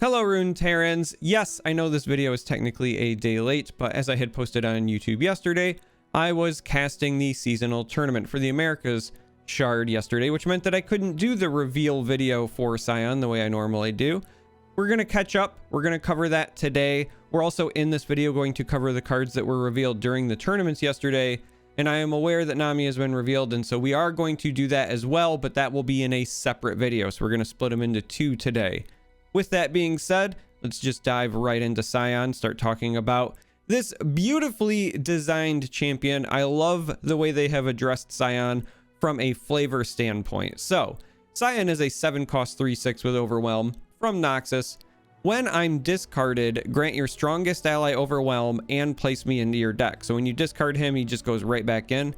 Hello Runeterrans. Yes, I know this video is technically a day late, but as I had posted on YouTube yesterday, I was casting the seasonal tournament for the Americas shard yesterday, which meant that I couldn't do the reveal video for Sion the way I normally do. We're going to catch up. We're going to cover that today. We're also in this video going to cover the cards that were revealed during the tournaments yesterday, and I am aware that Nami has been revealed, and so we are going to do that as well, but that will be in a separate video, so we're going to split them into two today. With that being said, let's just dive right into Sion, start talking about this beautifully designed champion. I love the way they have addressed Sion from a flavor standpoint. So, Sion is a 7-cost 3/6 with Overwhelm from Noxus. When I'm discarded, grant your strongest ally Overwhelm and place me into your deck. So when you discard him, he just goes right back in.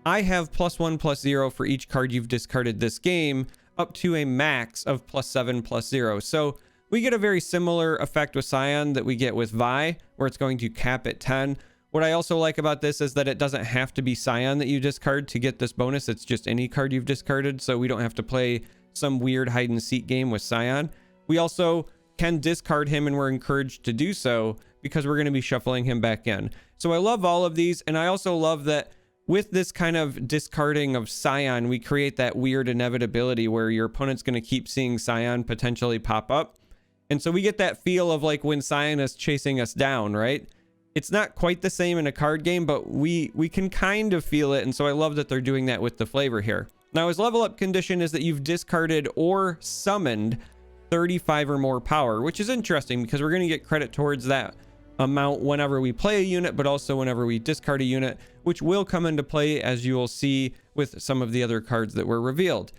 I have +1/+0 for each card you've discarded this game, up to a max of +7/+0. So we get a very similar effect with Sion that we get with Vi, where it's going to cap at 10. What I also like about this is that it doesn't have to be Sion that you discard to get this bonus. It's just any card you've discarded, so we don't have to play some weird hide and seek game with Sion. We also can discard him, and we're encouraged to do so because we're going to be shuffling him back in. So I love all of these, and I also love that with this kind of discarding of Sion, we create that weird inevitability where your opponent's going to keep seeing Sion potentially pop up. And so we get that feel of like when Sion is chasing us down, right? It's not quite the same in a card game, but we can kind of feel it. And so I love that they're doing that with the flavor here. Now, his level up condition is that you've discarded or summoned 35 or more power, which is interesting because we're going to get credit towards that amount whenever we play a unit, but also whenever we discard a unit, which will come into play as you will see with some of the other cards that were revealed.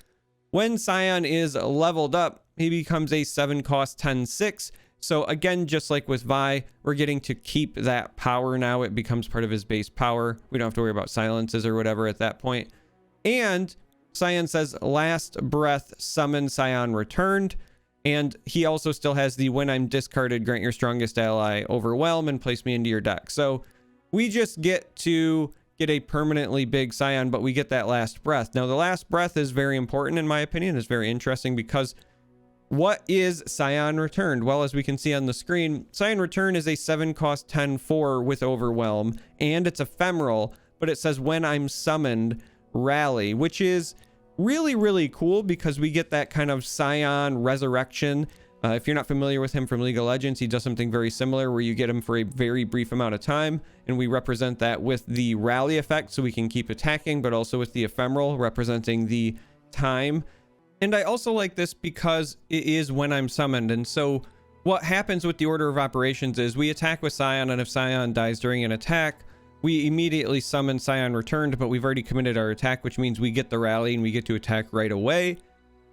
When Sion is leveled up, he becomes a 7-cost 10/6. So again, just like with Vi, we're getting to keep that power now. It becomes part of his base power. We don't have to worry about silences or whatever at that point. And Sion says last breath, summon Sion returned. And he also still has the when I'm discarded, grant your strongest ally Overwhelm and place me into your deck. So we just get to get a permanently big Sion, but we get that last breath. Now, the last breath is very important in my opinion. It's very interesting because what is Sion Returned? Well, as we can see on the screen, Sion Return is a 7-cost 10/4 with Overwhelm, and it's ephemeral, but it says when I'm summoned, rally, which is really, really cool because we get that kind of Sion resurrection. If you're not familiar with him from League of Legends, he does something very similar where you get him for a very brief amount of time, and we represent that with the rally effect so we can keep attacking, but also with the ephemeral representing the time. And I also like this because it is when I'm summoned. And so what happens with the order of operations is we attack with Sion, and if Sion dies during an attack, we immediately summon Sion Returned, but we've already committed our attack, which means we get the rally and we get to attack right away.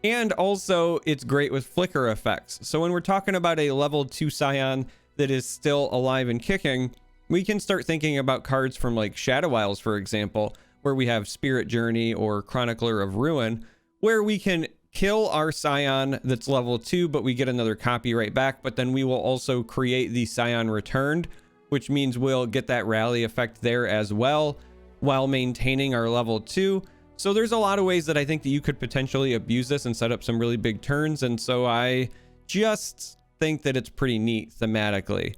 And also it's great with flicker effects. So when we're talking about a level 2 Sion that is still alive and kicking, we can start thinking about cards from like Shadow Isles, for example, where we have Spirit Journey or Chronicler of Ruin, where we can kill our Sion that's level 2, but we get another copy right back. But then we will also create the Sion Returned, which means we'll get that rally effect there as well while maintaining our level 2. So there's a lot of ways that I think that you could potentially abuse this and set up some really big turns. And so I just think that it's pretty neat thematically.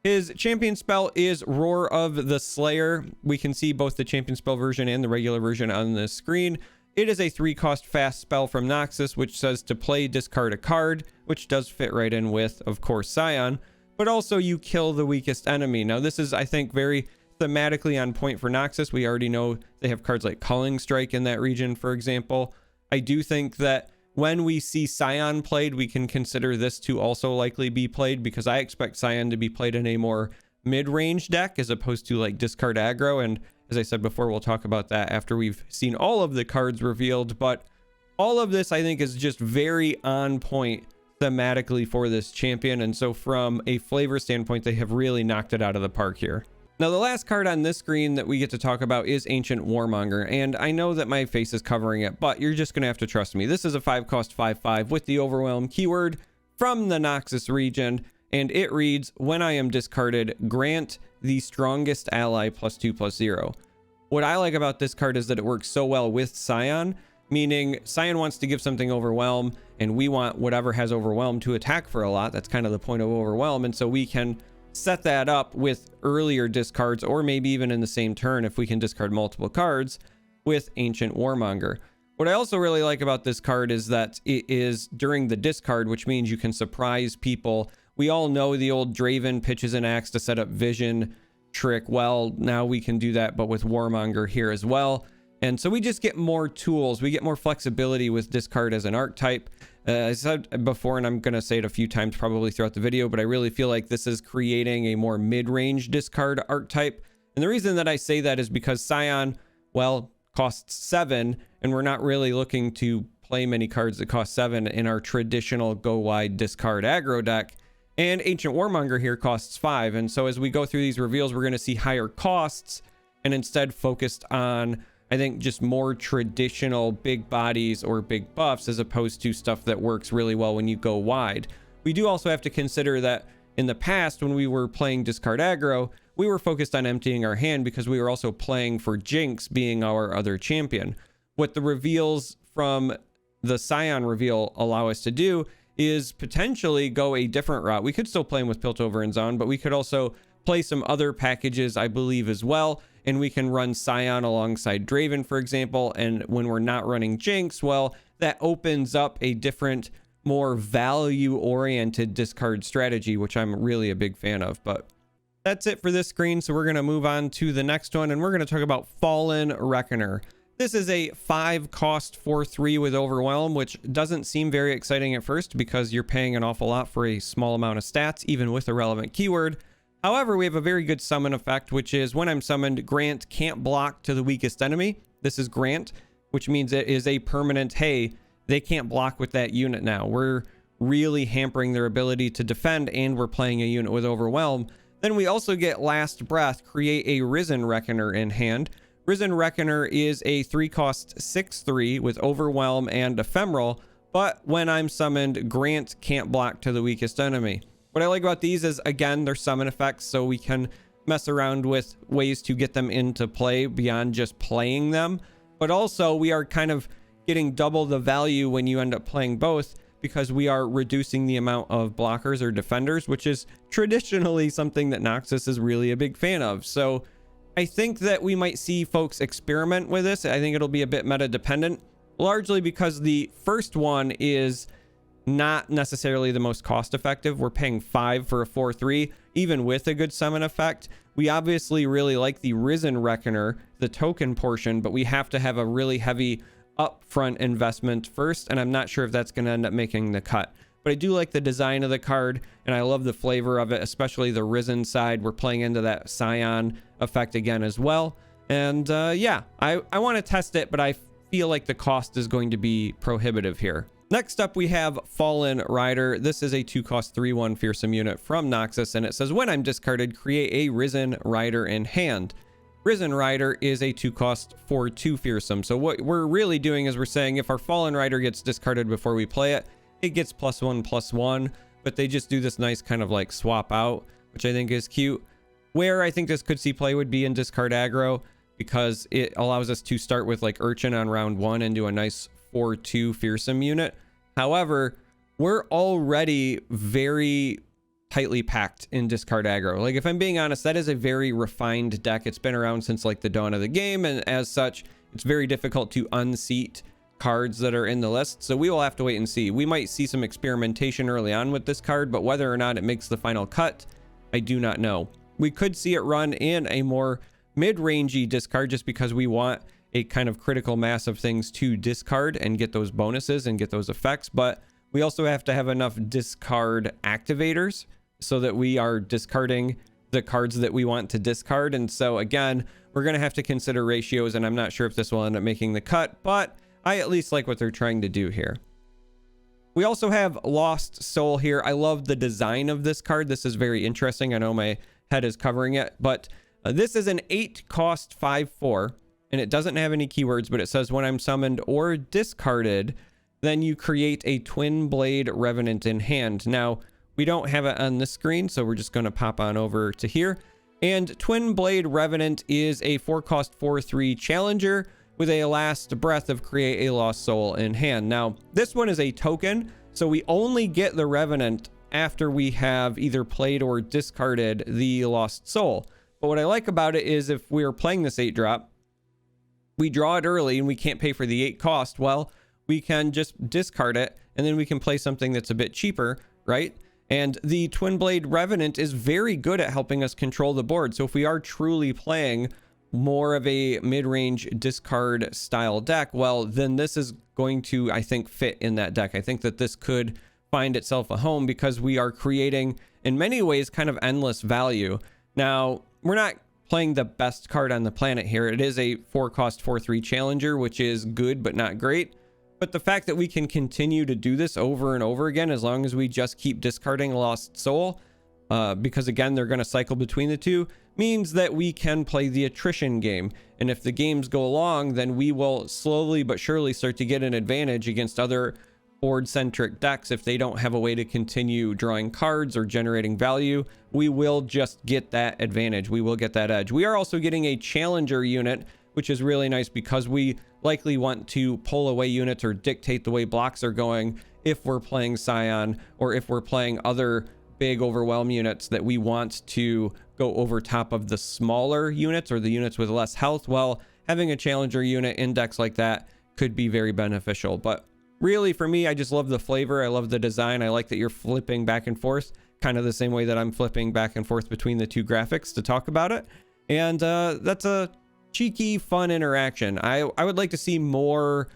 His champion spell is Roar of the Slayer. We can see both the champion spell version and the regular version on the screen. It is a 3-cost fast spell from Noxus, which says to play, discard a card, which does fit right in with, of course, Sion, but also you kill the weakest enemy. Now, this is, I think, very thematically on point for Noxus. We already know they have cards like Culling Strike in that region, for example. I do think that when we see Sion played, we can consider this to also likely be played because I expect Sion to be played in a more mid-range deck as opposed to like discard aggro. And as I said before, we'll talk about that after we've seen all of the cards revealed. But all of this, I think, is just very on point thematically for this champion. And so from a flavor standpoint, they have really knocked it out of the park here. Now, the last card on this screen that we get to talk about is Ancient Warmonger. And I know that my face is covering it, but you're just going to have to trust me. This is a 5-cost 5/5 with the Overwhelm keyword from the Noxus region. And it reads, when I am discarded, grant the strongest ally +2/+0. What I like about this card is that it works so well with Sion meaning Sion wants to give something Overwhelm, and we want whatever has Overwhelm to attack for a lot. That's kind of the point of Overwhelm, and so we can set that up with earlier discards, or maybe even in the same turn if we can discard multiple cards with Ancient Warmonger. What I also really like about this card is that it is during the discard, which means you can surprise people. We all know the old Draven pitches an axe to set up vision trick. Well, now we can do that, but with Warmonger here as well. And so we just get more tools. We get more flexibility with discard as an archetype. I said before, and I'm going to say it a few times probably throughout the video, but I really feel like this is creating a more mid-range discard archetype. And the reason that I say that is because Sion, well, costs 7, and we're not really looking to play many cards that cost 7 in our traditional go wide discard aggro deck. And Ancient Warmonger here costs 5. And so as we go through these reveals, we're going to see higher costs and instead focused on, I think, just more traditional big bodies or big buffs as opposed to stuff that works really well when you go wide. We do also have to consider that in the past, when we were playing discard aggro, we were focused on emptying our hand because we were also playing for Jinx being our other champion. What the reveals from the Sion reveal allow us to do is potentially go a different route. We could still play him with Piltover and Zon, but we could also play some other packages, I believe, as well. And we can run Sion alongside Draven, for example. And when we're not running Jinx, well, that opens up a different, more value-oriented discard strategy, which I'm really a big fan of. But that's it for this screen. So we're going to move on to the next one, and we're going to talk about Fallen Reckoner. This is a 5 cost 4/3 with Overwhelm, which doesn't seem very exciting at first because you're paying an awful lot for a small amount of stats, even with a relevant keyword. However, we have a very good summon effect, which is when I'm summoned, grant can't block to the weakest enemy. This is grant, which means it is a permanent, hey, they can't block with that unit now. We're really hampering their ability to defend, and we're playing a unit with Overwhelm. Then we also get Last Breath, create a Risen Reckoner in hand. Risen Reckoner is a 3 cost 6/3 with Overwhelm and Ephemeral, but when I'm summoned, grant can't block to the weakest enemy. What I like about these is, again, they're summon effects, so we can mess around with ways to get them into play beyond just playing them. But also, we are kind of getting double the value when you end up playing both, because we are reducing the amount of blockers or defenders, which is traditionally something that Noxus is really a big fan of. So I think that we might see folks experiment with this. I think it'll be a bit meta dependent, largely because the first one is not necessarily the most cost effective. We're paying 5 for a 4/3, even with a good summon effect. We obviously really like the Risen Reckoner, the token portion, but we have to have a really heavy upfront investment first, and I'm not sure if that's going to end up making the cut. But I do like the design of the card, and I love the flavor of it, especially the Risen side. We're playing into that Sion effect again as well. And yeah, I want to test it, but I feel like the cost is going to be prohibitive here. Next up, we have Fallen Rider. This is a 2 cost 3/1 fearsome unit from Noxus, and it says when I'm discarded, create a Risen Rider in hand. Risen Rider is a 2 cost 4/2 fearsome. So what we're really doing is we're saying if our Fallen Rider gets discarded before we play it, it gets +1/+1, but they just do this nice kind of like swap out, which I think is cute. Where I think this could see play would be in discard aggro, because it allows us to start with like Urchin on round 1 and do a nice 4/2 fearsome unit. However, we're already very tightly packed in discard aggro. Like, if I'm being honest, that is a very refined deck. It's been around since like the dawn of the game, and as such, it's very difficult to unseat cards that are in the list. So we will have to wait and see. We might see some experimentation early on with this card, but whether or not it makes the final cut, I do not know. We could see it run in a more mid-rangey discard just because we want a kind of critical mass of things to discard and get those bonuses and get those effects, but we also have to have enough discard activators so that we are discarding the cards that we want to discard. And so again, we're going to have to consider ratios, and I'm not sure if this will end up making the cut, but I at least like what they're trying to do here. We also have Lost Soul here. I love the design of this card. This is very interesting. I know my head is covering it, but this is an 8 cost 5/4, and it doesn't have any keywords, but it says when I'm summoned or discarded, then you create a Twin Blade Revenant in hand. Now, we don't have it on this screen, so we're just going to pop on over to here. And Twin Blade Revenant is a 4 cost 4/3 challenger with a last breath of create a lost soul in hand. Now, this one is a token, so we only get the Revenant after we have either played or discarded the lost soul. But what I like about it is if we're playing this 8-drop, we draw it early and we can't pay for the 8 cost, well, we can just discard it and then we can play something that's a bit cheaper, right? And the Twin Blade Revenant is very good at helping us control the board. So if we are truly playing more of a mid-range discard style deck, well, then this is going to, I think, fit in that deck. I think that this could find itself a home because we are creating, in many ways, kind of endless value. Now, we're not playing the best card on the planet here. It is a 4-cost 4/3 challenger, which is good but not great. But the fact that we can continue to do this over and over again, as long as we just keep discarding Lost Soul, because again, they're going to cycle between the two, means that we can play the attrition game. And if the games go along, then we will slowly but surely start to get an advantage against other board-centric decks. If they don't have a way to continue drawing cards or generating value, we will just get that advantage. We will get that edge. We are also getting a challenger unit, which is really nice because we likely want to pull away units or dictate the way blocks are going if we're playing Sion or if we're playing other big overwhelm units that we want to go over top of the smaller units or the units with less health. Well, having a challenger unit index like that could be very beneficial. But really, for me, I just love the flavor. I love the design. I like that you're flipping back and forth, kind of the same way that I'm flipping back and forth between the two graphics to talk about it. And that's a cheeky, fun interaction. I would like to see more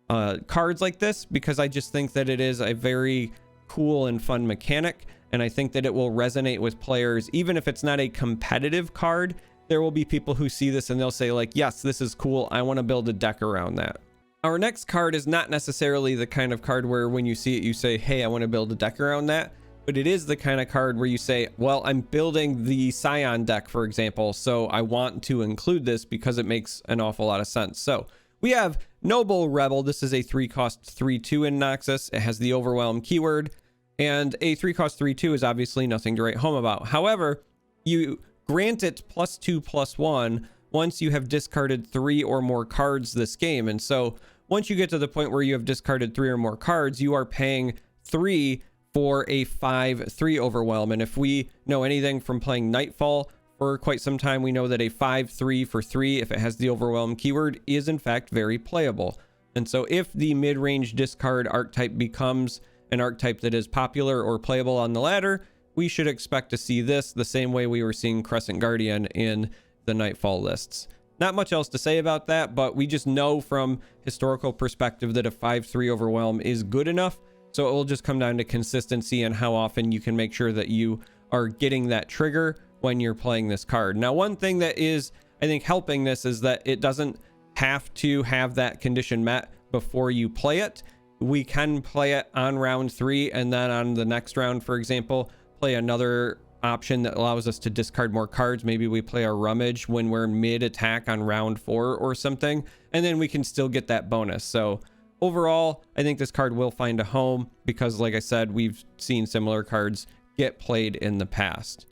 cards like this because I just think that it is a very cool and fun mechanic. And I think that it will resonate with players. Even if it's not a competitive card, there will be people who see this and they'll say like, yes, this is cool. I want to build a deck around that. Our next card is not necessarily the kind of card where when you see it, you say, hey, I want to build a deck around that. But it is the kind of card where you say, well, I'm building the Sion deck, for example, so I want to include this because it makes an awful lot of sense. So we have Noble Rebel. This is a 3-cost 3/2 in Noxus. It has the Overwhelm keyword, and a 3-cost 3/2 is obviously nothing to write home about. However, you grant it +2/+1 once you have discarded 3 or more cards this game. And so once you get to the point where you have discarded 3 or more cards, you are paying 3 for a 5/3 overwhelm. And if we know anything from playing Nightfall for quite some time, we know that a 5/3 for 3, if it has the overwhelm keyword, is in fact very playable. And so if the mid-range discard archetype becomes an archetype that is popular or playable on the ladder, we should expect to see this the same way we were seeing Crescent Guardian in the Nightfall lists. Not much else to say about that, but we just know from historical perspective that a 5/3 overwhelm is good enough. So it will just come down to consistency and how often you can make sure that you are getting that trigger when you're playing this card. Now, one thing that is, I think, helping this is that it doesn't have to have that condition met before you play it. We can play it on round 3 and then on the next round, for example, play another option that allows us to discard more cards. Maybe we play a Rummage when we're mid-attack on round 4 or something, and then we can still get that bonus. So overall, I think this card will find a home because, like I said, we've seen similar cards get played in the past.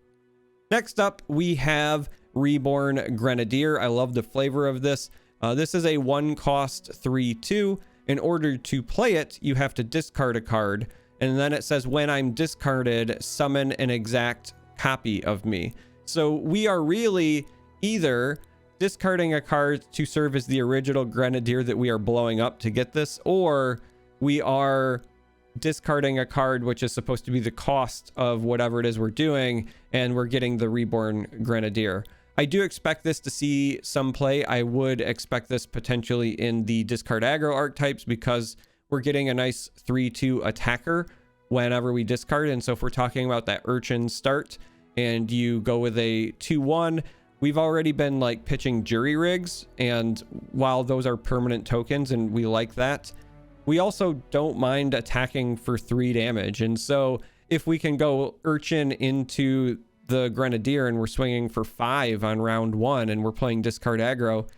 Next up, we have Reborn Grenadier. I love the flavor of this. This is a 1-cost 3/2. In order to play it, you have to discard a card, and then it says, when I'm discarded, summon an exact copy of me. So we are really either discarding a card to serve as the original Grenadier that we are blowing up to get this, or we are discarding a card which is supposed to be the cost of whatever it is we're doing, and we're getting the Reborn Grenadier. I do expect this to see some play. I would expect this potentially in the discard aggro archetypes because we're getting a nice 3/2 attacker whenever we discard. And so if we're talking about that Urchin start and you go with a 2/1, we've already been like pitching jury rigs, and while those are permanent tokens and we like that, we also don't mind attacking for 3 damage. And so if we can go Urchin into the Grenadier and we're swinging for 5 on round 1 and we're playing discard aggro,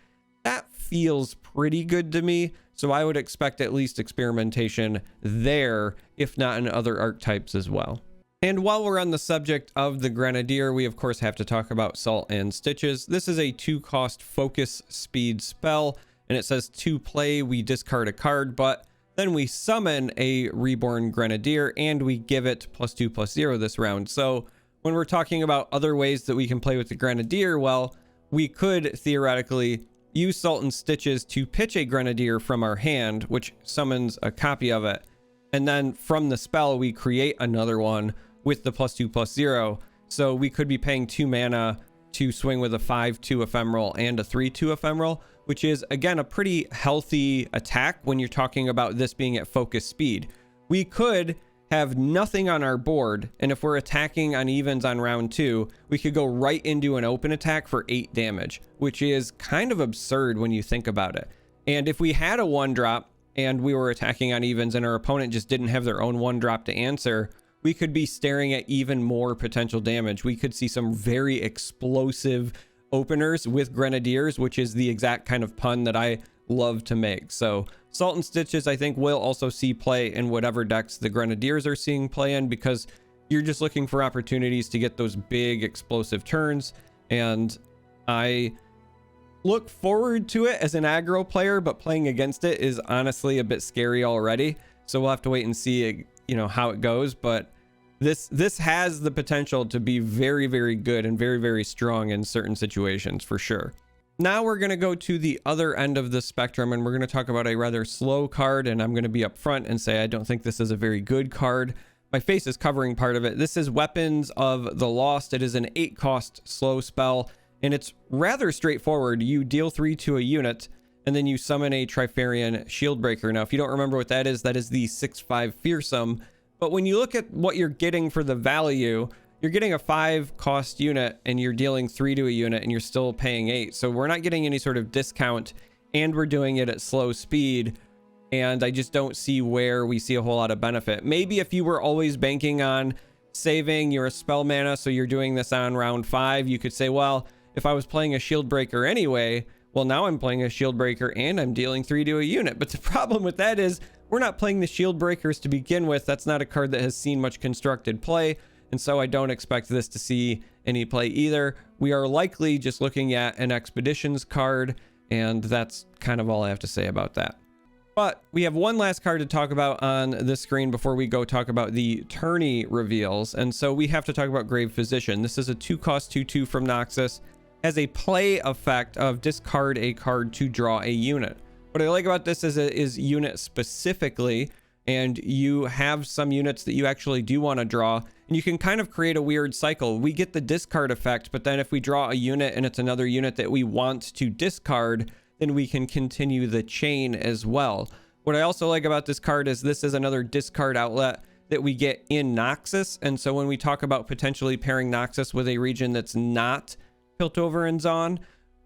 that feels pretty good to me. So I would expect at least experimentation there, if not in other archetypes as well. And while we're on the subject of the Grenadier, we of course have to talk about Salt and Stitches. This is a 2-cost focus speed spell, and it says to play, we discard a card, but then we summon a Reborn Grenadier and we give it +2/+0 this round. So when we're talking about other ways that we can play with the Grenadier, well, we could theoretically use Salt and Stitches to pitch a Grenadier from our hand, which summons a copy of it. And then from the spell, we create another one with the +2/+0. So we could be paying 2 mana to swing with a 5/2 ephemeral and a 3/2 ephemeral, which is, again, a pretty healthy attack when you're talking about this being at focus speed. We could have nothing on our board, and if we're attacking on evens on round 2, we could go right into an open attack for 8 damage, which is kind of absurd when you think about it. And if we had a 1-drop and we were attacking on evens and our opponent just didn't have their own 1-drop to answer, we could be staring at even more potential damage. We could see some very explosive openers with Grenadiers, which is the exact kind of pun that I love to make. So Salt and Stitches, I think, will also see play in whatever decks the Grenadiers are seeing play in, because you're just looking for opportunities to get those big explosive turns. And I look forward to it as an aggro player, but playing against it is honestly a bit scary already. So we'll have to wait and see, you know, how it goes. But this has the potential to be very, very good and very, very strong in certain situations for sure. Now we're going to go to the other end of the spectrum, and we're going to talk about a rather slow card, and I'm going to be upfront and say I don't think this is a very good card. My face is covering part of it. This is Weapons of the Lost. It is an 8-cost slow spell, and it's rather straightforward. You deal 3 to a unit, and then you summon a Trifarian Shieldbreaker. Now, if you don't remember what that is the 6/5 Fearsome. But when you look at what you're getting for the value, you're getting a 5-cost unit and you're dealing 3 to a unit and you're still paying 8. So we're not getting any sort of discount, and we're doing it at slow speed. And I just don't see where we see a whole lot of benefit. Maybe if you were always banking on saving your spell mana, so you're doing this on round 5, you could say, well, if I was playing a Shield Breaker anyway, well, now I'm playing a Shield Breaker and I'm dealing 3 to a unit. But the problem with that is we're not playing the Shield Breakers to begin with. That's not a card that has seen much constructed play. And so I don't expect this to see any play either. We are likely just looking at an Expeditions card, and that's kind of all I have to say about that. But we have one last card to talk about on this screen before we go talk about the tourney reveals. And so we have to talk about Grave Physician. This is a 2-cost 2/2 from Noxus. Has a play effect of discard a card to draw a unit. What I like about this is it is unit specifically, and you have some units that you actually do want to draw, and you can kind of create a weird cycle. We get the discard effect, but then if we draw a unit and it's another unit that we want to discard, then we can continue the chain as well. What I also like about this card is this is another discard outlet that we get in Noxus. And so when we talk about potentially pairing Noxus with a region that's not Piltover and Zaun,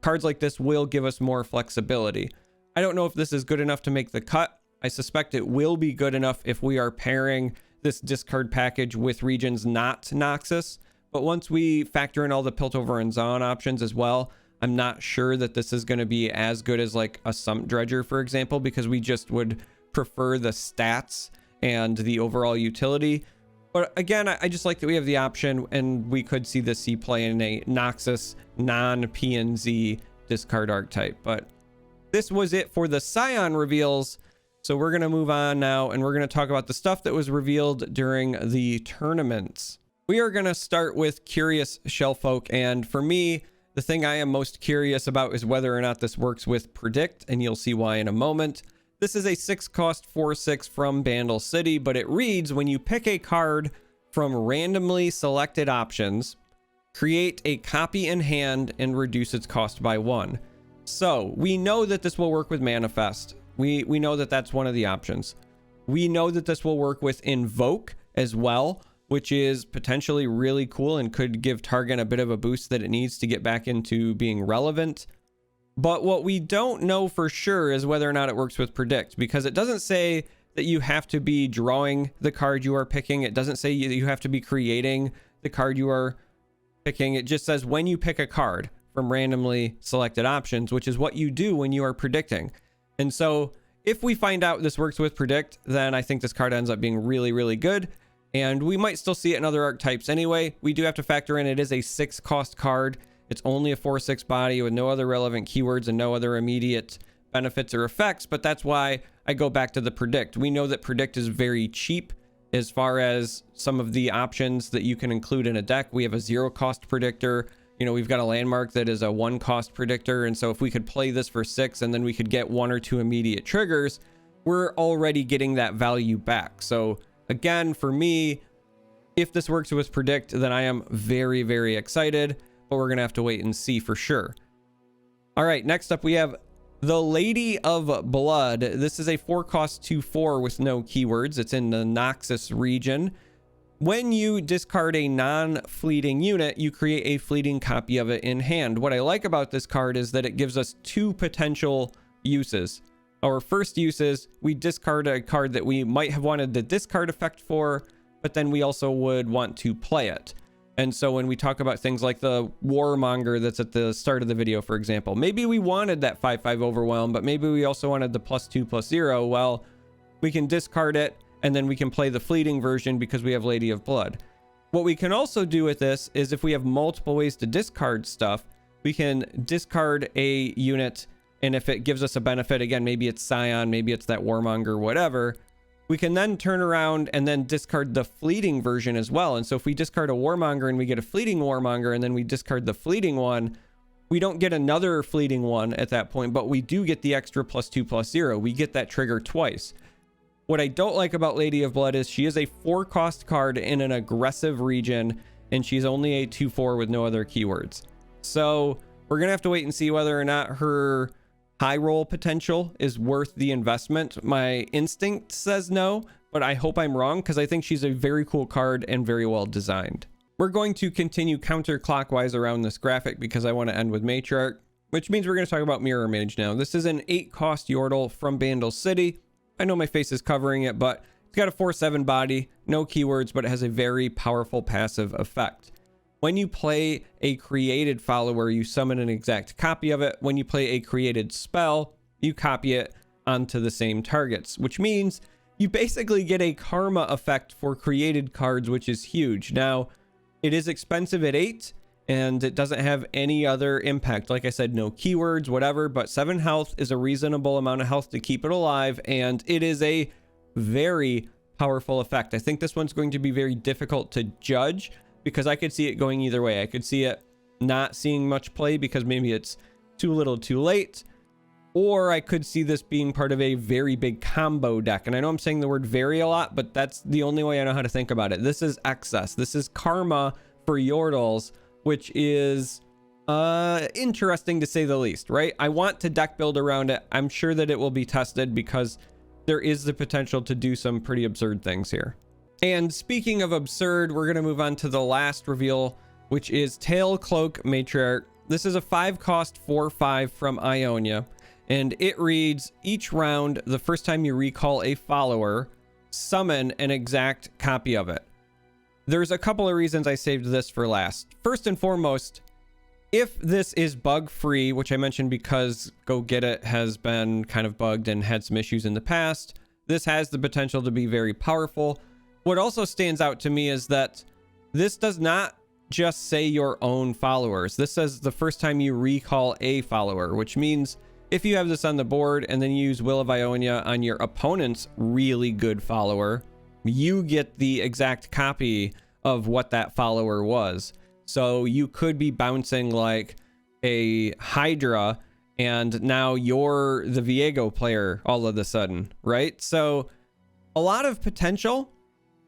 cards like this will give us more flexibility. I don't know if this is good enough to make the cut. I suspect it will be good enough if we are pairing this discard package with regions not Noxus. But once we factor in all the Piltover and Zaun options as well, I'm not sure that this is going to be as good as like a Sump Dredger, for example, because we just would prefer the stats and the overall utility. But again, I just like that we have the option, and we could see this see play in a Noxus non-PNZ discard archetype. But this was it for the Sion reveals. So we're going to move on now, and we're going to talk about the stuff that was revealed during the tournaments. We are going to start with Curious Shellfolk, and for me, the thing I am most curious about is whether or not this works with Predict, and you'll see why in a moment. This is a 6-cost 4/6 from Bandle City, but it reads, when you pick a card from randomly selected options, create a copy in hand and reduce its cost by 1. So we know that this will work with Manifest. We know that that's one of the options. We know that this will work with Invoke as well, which is potentially really cool and could give Targon a bit of a boost that it needs to get back into being relevant. But what we don't know for sure is whether or not it works with Predict, because it doesn't say that you have to be drawing the card you are picking. It doesn't say that you have to be creating the card you are picking. It just says when you pick a card from randomly selected options, which is what you do when you are predicting. And so if we find out this works with Predict, then I think this card ends up being really, really good. And we might still see it in other archetypes anyway. We do have to factor in it is a 6-cost card. It's only a 4/6 body with no other relevant keywords and no other immediate benefits or effects, but that's why I go back to the predict. We know that predict is very cheap as far as some of the options that you can include in a deck. We have a 0 cost predictor. You know, we've got a landmark that is a 1 cost predictor. And so if we could play this for 6 and then we could get 1 or 2 immediate triggers, we're already getting that value back. So again, for me, if this works with predict, then I am very, very excited, but we're going to have to wait and see for sure. All right, next up we have the Lady of Blood. This is a 4 cost 2/4 with no keywords. It's in the Noxus region. When you discard a non-fleeting unit, you create a fleeting copy of it in hand. What I like about this card is that it gives us 2 potential uses. Our first use is we discard a card that we might have wanted the discard effect for, but then we also would want to play it. And so when we talk about things like the Warmonger that's at the start of the video, for example, maybe we wanted that 5/5 overwhelm, but maybe we also wanted the +2/+0. Well, we can discard it and then we can play the fleeting version because we have Lady of Blood. What we can also do with this is if we have multiple ways to discard stuff, we can discard a unit, and if it gives us a benefit, again, maybe it's Sion, maybe it's that Warmonger, whatever, we can then turn around and then discard the fleeting version as well. And so if we discard a Warmonger and we get a fleeting Warmonger and then we discard the fleeting one, we don't get another fleeting one at that point, but we do get the extra +2/+0. We get that trigger twice. What I don't like about Lady of Blood is she is a 4 cost card in an aggressive region, and she's only a 2/4 with no other keywords. So we're going to have to wait and see whether or not her high roll potential is worth the investment. My instinct says no, but I hope I'm wrong because I think she's a very cool card and very well designed. We're going to continue counterclockwise around this graphic because I want to end with Matriarch, which means we're going to talk about Mirror Mage now. This is an 8 cost Yordle from Bandle City. I know my face is covering it, but it's got a 4/7 body, no keywords, but it has a very powerful passive effect. When you play a created follower, you summon an exact copy of it. When you play a created spell, you copy it onto the same targets, which means you basically get a karma effect for created cards, which is huge. Now, it is expensive at 8, and it doesn't have any other impact. Like I said, no keywords, whatever, but 7 health is a reasonable amount of health to keep it alive, and it is a very powerful effect. I think this one's going to be very difficult to judge, because I could see it going either way. I could see it not seeing much play because maybe it's too little too late, or I could see this being part of a very big combo deck. And I know I'm saying the word very a lot, but that's the only way I know how to think about it. This is excess. This is karma for Yordles, which is interesting to say the least, right? I want to deck build around it. I'm sure that it will be tested because there is the potential to do some pretty absurd things here. And speaking of absurd, we're going to move on to the last reveal, which is Tail Cloak Matriarch. This is a 5 cost 4/5 from Ionia, and it reads, each round, the first time you recall a follower, summon an exact copy of it. There's a couple of reasons I saved this for last. First and foremost, if this is bug free, which I mentioned because Go Get It has been kind of bugged and had some issues in the past, this has the potential to be very powerful. What also stands out to me is that this does not just say your own followers. This says the first time you recall a follower, which means if you have this on the board and then you use Will of Ionia on your opponent's really good follower, you get the exact copy of what that follower was. So you could be bouncing like a Hydra and now you're the Viego player all of a sudden, right? So a lot of potential.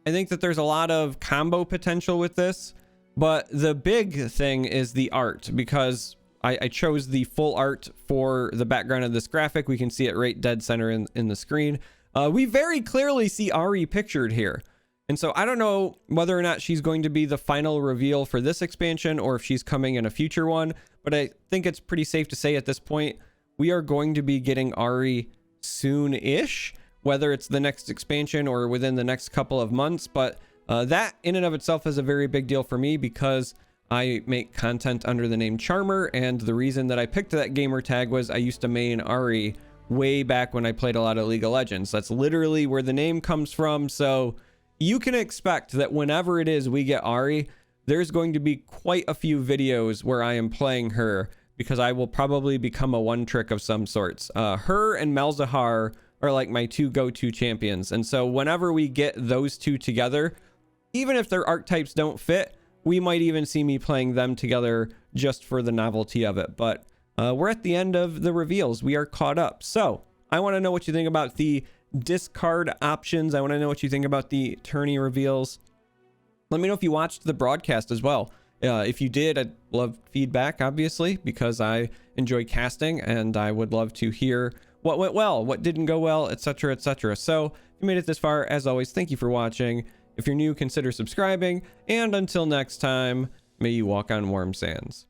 I think that there's a lot of combo potential with this, but the big thing is the art, because I chose the full art for the background of this graphic. We can see it right dead center in the screen. We very clearly see Ahri pictured here. And so I don't know whether or not she's going to be the final reveal for this expansion or if she's coming in a future one, but I think it's pretty safe to say at this point, we are going to be getting Ahri soon-ish, whether it's the next expansion or within the next couple of months. But that in and of itself is a very big deal for me because I make content under the name Charmer, and the reason that I picked that gamer tag was I used to main Ahri way back when I played a lot of League of Legends. That's literally where the name comes from. So you can expect that whenever it is we get Ahri, there's going to be quite a few videos where I am playing her because I will probably become a one trick of some sorts. Her and Malzahar are like my two go-to champions. And so whenever we get those two together, even if their archetypes don't fit, we might even see me playing them together just for the novelty of it. But we're at the end of the reveals. We are caught up. So I want to know what you think about the discard options. I want to know what you think about the tourney reveals. Let me know if you watched the broadcast as well. If you did, I'd love feedback, obviously, because I enjoy casting and I would love to hear what went well, what didn't go well, etc., etc. So if you made it this far, as always, thank you for watching. If you're new, consider subscribing. And until next time, may you walk on warm sands.